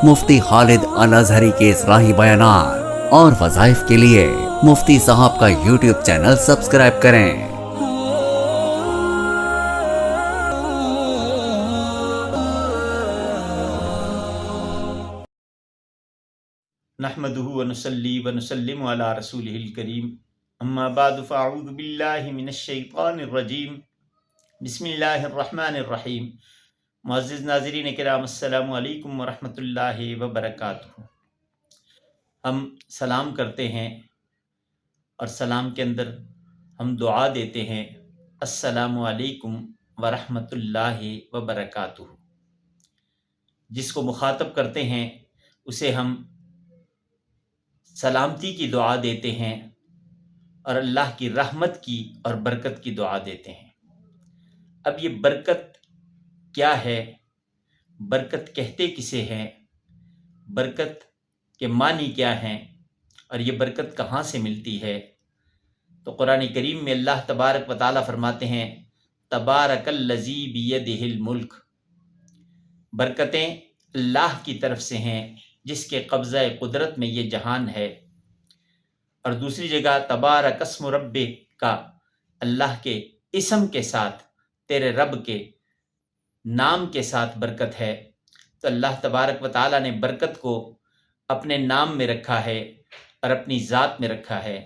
مفتی خالد الازہری کے اصلاحی بیانات اور وظائف کے لیے مفتی صاحب کا یوٹیوب چینل سبسکرائب کریں۔ نحمده ونصلي ونسلم على رسوله الكريم اما بعد فاعوذ باللہ من الشیطان الرجیم بسم اللہ الرحمن الرحیم۔ معزز ناظرین کرام، السلام علیکم ورحمۃ اللہ وبرکاتہ۔ ہم سلام کرتے ہیں اور سلام کے اندر ہم دعا دیتے ہیں، السلام علیکم ورحمۃ اللہ وبرکاتہ۔ جس کو مخاطب کرتے ہیں اسے ہم سلامتی کی دعا دیتے ہیں اور اللہ کی رحمت کی اور برکت کی دعا دیتے ہیں۔ اب یہ برکت کیا ہے؟ برکت کہتے کسے ہیں؟ برکت کے معنی کیا ہیں؟ اور یہ برکت کہاں سے ملتی ہے؟ تو قرآن کریم میں اللہ تبارک و تعالیٰ فرماتے ہیں، تبارک الذی بیدہ الملک۔ برکتیں اللہ کی طرف سے ہیں جس کے قبضہ قدرت میں یہ جہان ہے۔ اور دوسری جگہ تبارک اسم ربک کا، اللہ کے اسم کے ساتھ، تیرے رب کے نام کے ساتھ برکت ہے۔ تو اللہ تبارک و تعالیٰ نے برکت کو اپنے نام میں رکھا ہے اور اپنی ذات میں رکھا ہے۔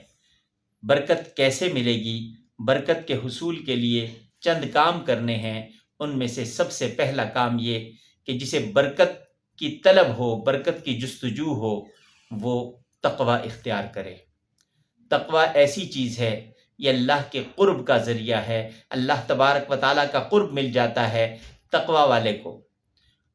برکت کیسے ملے گی؟ برکت کے حصول کے لیے چند کام کرنے ہیں۔ ان میں سے سب سے پہلا کام یہ کہ جسے برکت کی طلب ہو، برکت کی جستجو ہو، وہ تقوی اختیار کرے۔ تقوی ایسی چیز ہے، یہ اللہ کے قرب کا ذریعہ ہے۔ اللہ تبارک و تعالیٰ کا قرب مل جاتا ہے تقوی والے کو،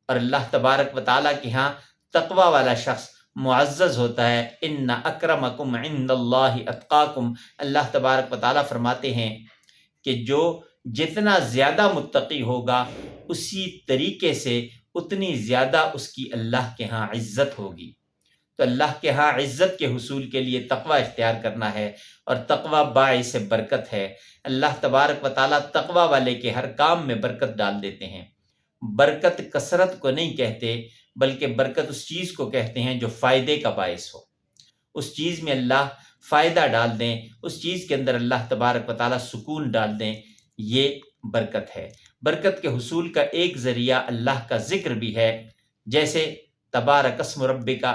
اور اللہ تبارک و تعالیٰ کے ہاں تقوی والا شخص معزز ہوتا ہے۔ ان اکرمکم عند اللہ اتقاکم۔ اللہ تبارک و تعالیٰ فرماتے ہیں کہ جو جتنا زیادہ متقی ہوگا اسی طریقے سے اتنی زیادہ اس کی اللہ کے ہاں عزت ہوگی۔ تو اللہ کے ہاں عزت کے حصول کے لیے تقوی اختیار کرنا ہے، اور تقوی باعث برکت ہے۔ اللہ تبارک و تعالیٰ تقوی والے کے ہر کام میں برکت ڈال دیتے ہیں۔ برکت کثرت کو نہیں کہتے، بلکہ برکت اس چیز کو کہتے ہیں جو فائدے کا باعث ہو۔ اس چیز میں اللہ فائدہ ڈال دیں، اس چیز کے اندر اللہ تبارک و تعالیٰ سکون ڈال دیں، یہ برکت ہے۔ برکت کے حصول کا ایک ذریعہ اللہ کا ذکر بھی ہے، جیسے تبارک اسم ربک،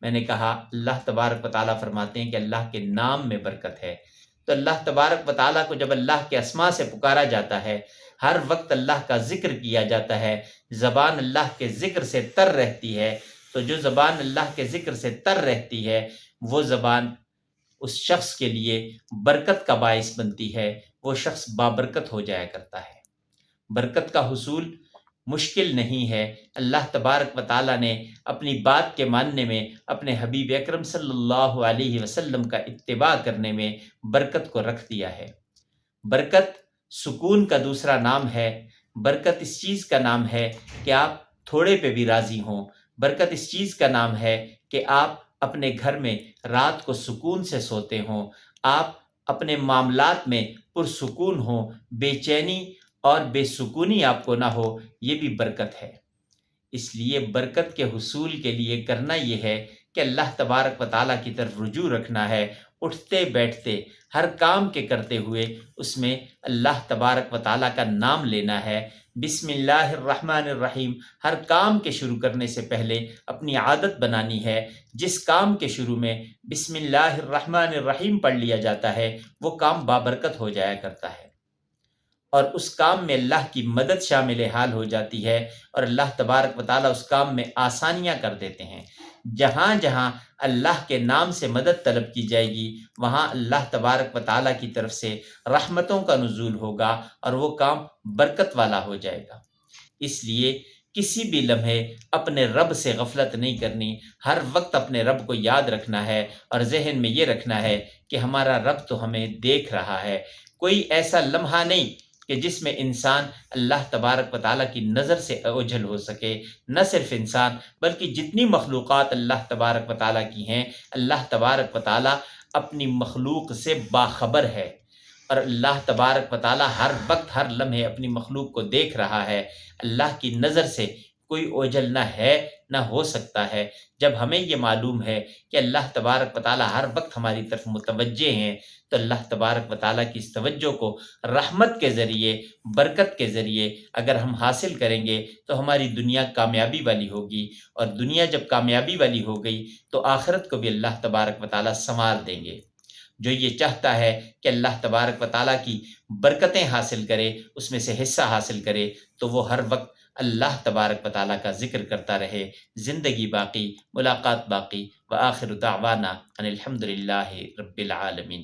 میں نے کہا اللہ تبارک و تعالیٰ فرماتے ہیں کہ اللہ کے نام میں برکت ہے۔ تو اللہ تبارک و تعالیٰ کو جب اللہ کے اسماء سے پکارا جاتا ہے، ہر وقت اللہ کا ذکر کیا جاتا ہے، زبان اللہ کے ذکر سے تر رہتی ہے، تو جو زبان اللہ کے ذکر سے تر رہتی ہے وہ زبان اس شخص کے لیے برکت کا باعث بنتی ہے، وہ شخص بابرکت ہو جایا کرتا ہے۔ برکت کا حصول مشکل نہیں ہے۔ اللہ تبارک و تعالیٰ نے اپنی بات کے ماننے میں، اپنے حبیب اکرم صلی اللہ علیہ وسلم کا اتباع کرنے میں برکت کو رکھ دیا ہے۔ برکت سکون کا دوسرا نام ہے۔ برکت اس چیز کا نام ہے کہ آپ تھوڑے پہ بھی راضی ہوں۔ برکت اس چیز کا نام ہے کہ آپ اپنے گھر میں رات کو سکون سے سوتے ہوں، آپ اپنے معاملات میں پرسکون ہوں، بے چینی اور بے سکونی آپ کو نہ ہو، یہ بھی برکت ہے۔ اس لیے برکت کے حصول کے لیے کرنا یہ ہے کہ اللہ تبارک و تعالیٰ کی طرف رجوع رکھنا ہے، اٹھتے بیٹھتے ہر کام کے کرتے ہوئے اس میں اللہ تبارک و تعالیٰ کا نام لینا ہے۔ بسم اللہ الرحمن الرحیم ہر کام کے شروع کرنے سے پہلے اپنی عادت بنانی ہے۔ جس کام کے شروع میں بسم اللہ الرحمن الرحیم پڑھ لیا جاتا ہے وہ کام بابرکت ہو جایا کرتا ہے، اور اس کام میں اللہ کی مدد شامل حال ہو جاتی ہے، اور اللہ تبارک و تعالیٰ اس کام میں آسانیاں کر دیتے ہیں۔ جہاں جہاں اللہ کے نام سے مدد طلب کی جائے گی وہاں اللہ تبارک و تعالیٰ کی طرف سے رحمتوں کا نزول ہوگا اور وہ کام برکت والا ہو جائے گا۔ اس لیے کسی بھی لمحے اپنے رب سے غفلت نہیں کرنی، ہر وقت اپنے رب کو یاد رکھنا ہے، اور ذہن میں یہ رکھنا ہے کہ ہمارا رب تو ہمیں دیکھ رہا ہے۔ کوئی ایسا لمحہ نہیں کہ جس میں انسان اللہ تبارک و تعالیٰ کی نظر سے اوجھل ہو سکے۔ نہ صرف انسان بلکہ جتنی مخلوقات اللہ تبارک و تعالیٰ کی ہیں، اللہ تبارک و تعالیٰ اپنی مخلوق سے باخبر ہے، اور اللہ تبارک و تعالیٰ ہر وقت ہر لمحے اپنی مخلوق کو دیکھ رہا ہے۔ اللہ کی نظر سے کوئی اوجھل نہ ہے نہ ہو سکتا ہے۔ جب ہمیں یہ معلوم ہے کہ اللہ تبارک و تعالیٰ ہر وقت ہماری طرف متوجہ ہیں، تو اللہ تبارک و تعالیٰ کی اس توجہ کو رحمت کے ذریعے، برکت کے ذریعے اگر ہم حاصل کریں گے تو ہماری دنیا کامیابی والی ہوگی، اور دنیا جب کامیابی والی ہو گئی تو آخرت کو بھی اللہ تبارک و تعالیٰ سنوار دیں گے۔ جو یہ چاہتا ہے کہ اللہ تبارک و تعالیٰ کی برکتیں حاصل کرے، اس میں سے حصہ حاصل کرے، تو وہ ہر وقت اللہ تبارک و تعالیٰ کا ذکر کرتا رہے۔ زندگی باقی، ملاقات باقی۔ وآخر دعوانا ان الحمد للہ رب العالمین۔